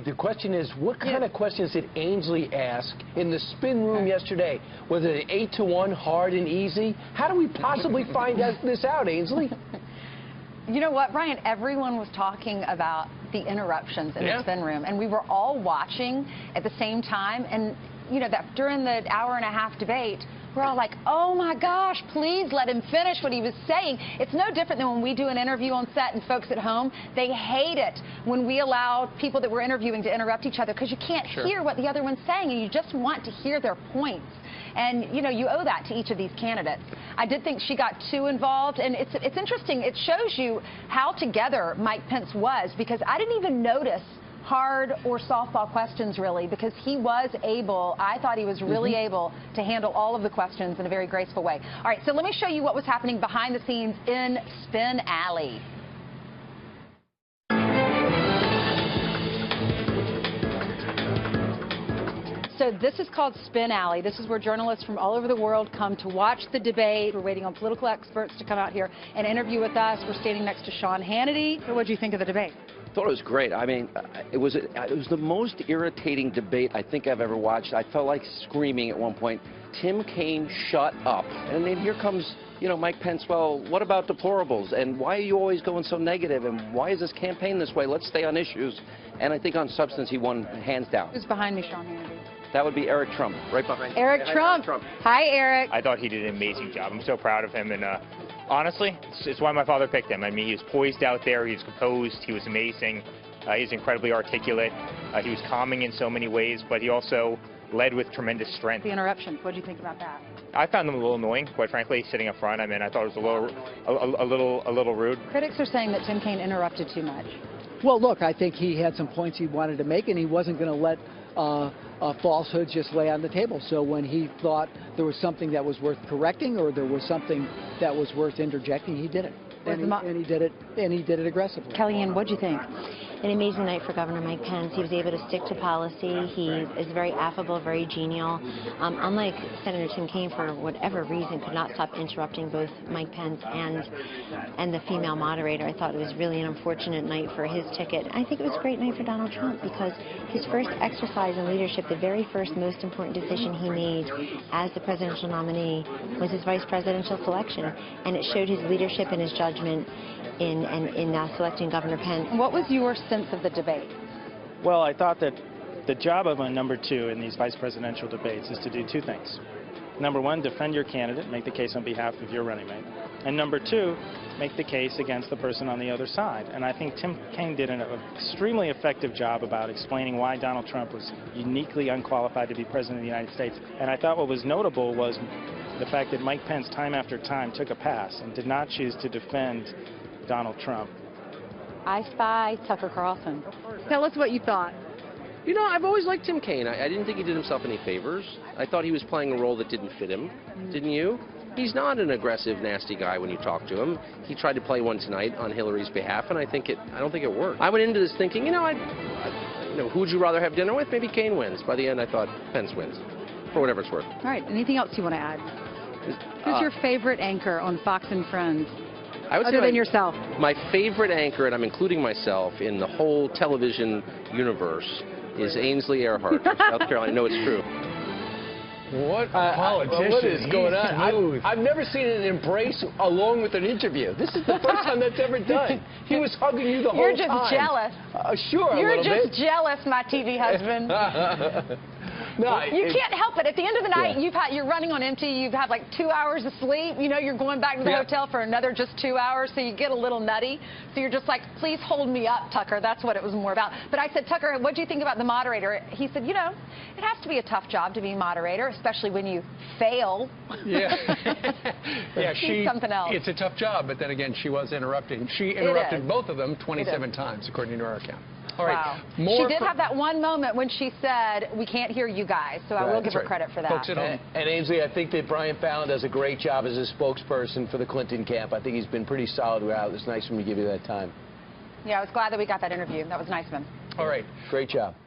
The question is, what kind of questions did Ainsley ask in the spin room yesterday? Was it 8-to-1, hard and easy? How do we possibly find this out, Ainsley? You know what, Brian? Everyone was talking about the interruptions in the spin room, and we were all watching at the same time. And you know that during the hour-and-a-half debate, we're all like, oh my gosh, please let him finish what he was saying. It's no different than when we do an interview on set and folks at home, they hate it when we allow people that we're interviewing to interrupt each other because you can't hear what the other one's saying and you just want to hear their points. And, you know, you owe that to each of these candidates. I did think she got too involved, and it's interesting. It shows you how together Mike Pence was, because I didn't even notice hard or softball questions, really, because he was able, I thought he was really able to handle all of the questions in a very graceful way. All right, so let me show you what was happening behind the scenes in Spin Alley. So this is called Spin Alley. This is where journalists from all over the world come to watch the debate. We're waiting on political experts to come out here and interview with us. We're standing next to Sean Hannity. So what did you think of the debate? I thought it was great. I mean, it was the most irritating debate I think I've ever watched. I felt like screaming at one point, Tim Kaine, shut up. And then here comes, you know, Mike Pence, well, what about deplorables? And why are you always going so negative? And why is this campaign this way? Let's stay on issues. And I think on substance, he won hands down. Who's behind me, Sean Hannity? That would be Eric Trump, right behind Eric Trump. Hi, Eric. I thought he did an amazing job. I'm so proud of him. And honestly, it's why my father picked him. I mean, he was poised out there. He was composed. He was amazing. He's incredibly articulate. He was calming in so many ways, but he also led with tremendous strength. The interruptions, what do you think about that? I found them a little annoying, quite frankly, sitting up front. I mean, I thought it was a little rude. Critics are saying that Tim Kaine interrupted too much. Well, look, I think he had some points he wanted to make, and he wasn't going to let falsehoods just lay on the table. So when he thought there was something that was worth correcting or there was something that was worth interjecting, he did it. And he did it aggressively. Kellyanne, what do you think? An amazing night for Governor Mike Pence. He was able to stick to policy. He is very affable, very genial. Unlike Senator Tim Kaine, for whatever reason, could not stop interrupting both Mike Pence and the female moderator. I thought it was really an unfortunate night for his ticket. I think it was a great night for Donald Trump because his first exercise in leadership, the very first most important decision he made as the presidential nominee was his vice presidential selection, and it showed his leadership and his judgment in selecting Governor Pence. What was your sense of the debate? Well, I thought that the job of a number two in these vice presidential debates is to do two things. Number one, defend your candidate, make the case on behalf of your running mate. And number two, make the case against the person on the other side. And I think Tim Kaine did an extremely effective job about explaining why Donald Trump was uniquely unqualified to be president of the United States. And I thought what was notable was the fact that Mike Pence, time after time, took a pass and did not choose to defend Donald Trump. I Spy Tucker Carlson. Tell us what you thought. You know, I've always liked Tim Kaine. I didn't think he did himself any favors. I thought he was playing a role that didn't fit him. Didn't you? He's not an aggressive, nasty guy when you talk to him. He tried to play one tonight on Hillary's behalf, and I don't think it worked. I went into this thinking, you know, who would you rather have dinner with? Maybe Kaine wins. By the end, I thought Pence wins, for whatever it's worth. All right. Anything else you want to add? Who's your favorite anchor on Fox and Friends? I would Other say than yourself. My favorite anchor, and I'm including myself in the whole television universe, is Ainsley Earhart from South Carolina. I know it's true. What a politician. What is going on? I've never seen an embrace along with an interview. This is the first time that's ever done. He was hugging you the whole time. You're just jealous. Sure, You're a little just jealous, my TV husband. No, you can't help it. At the end of the night, you're running on empty. You've had like 2 hours of sleep. You know, you're going back to the hotel for another just 2 hours, so you get a little nutty. So you're just like, please hold me up, Tucker. That's what it was more about. But I said, Tucker, what do you think about the moderator? He said, you know, it has to be a tough job to be moderator, especially when you fail. Yeah. Yeah, something else. It's a tough job, but then again, she was interrupting. She interrupted both of them 27 times, according to her account. All right. Wow. She did have that one moment when she said, we can't hear you guys, so I will give her credit for that. Folks at home. And Ainsley, I think that Brian Fallon does a great job as a spokesperson for the Clinton camp. I think he's been pretty solid throughout. It's nice of him to give you that time. Yeah, I was glad that we got that interview. That was nice of him. All right. Great job.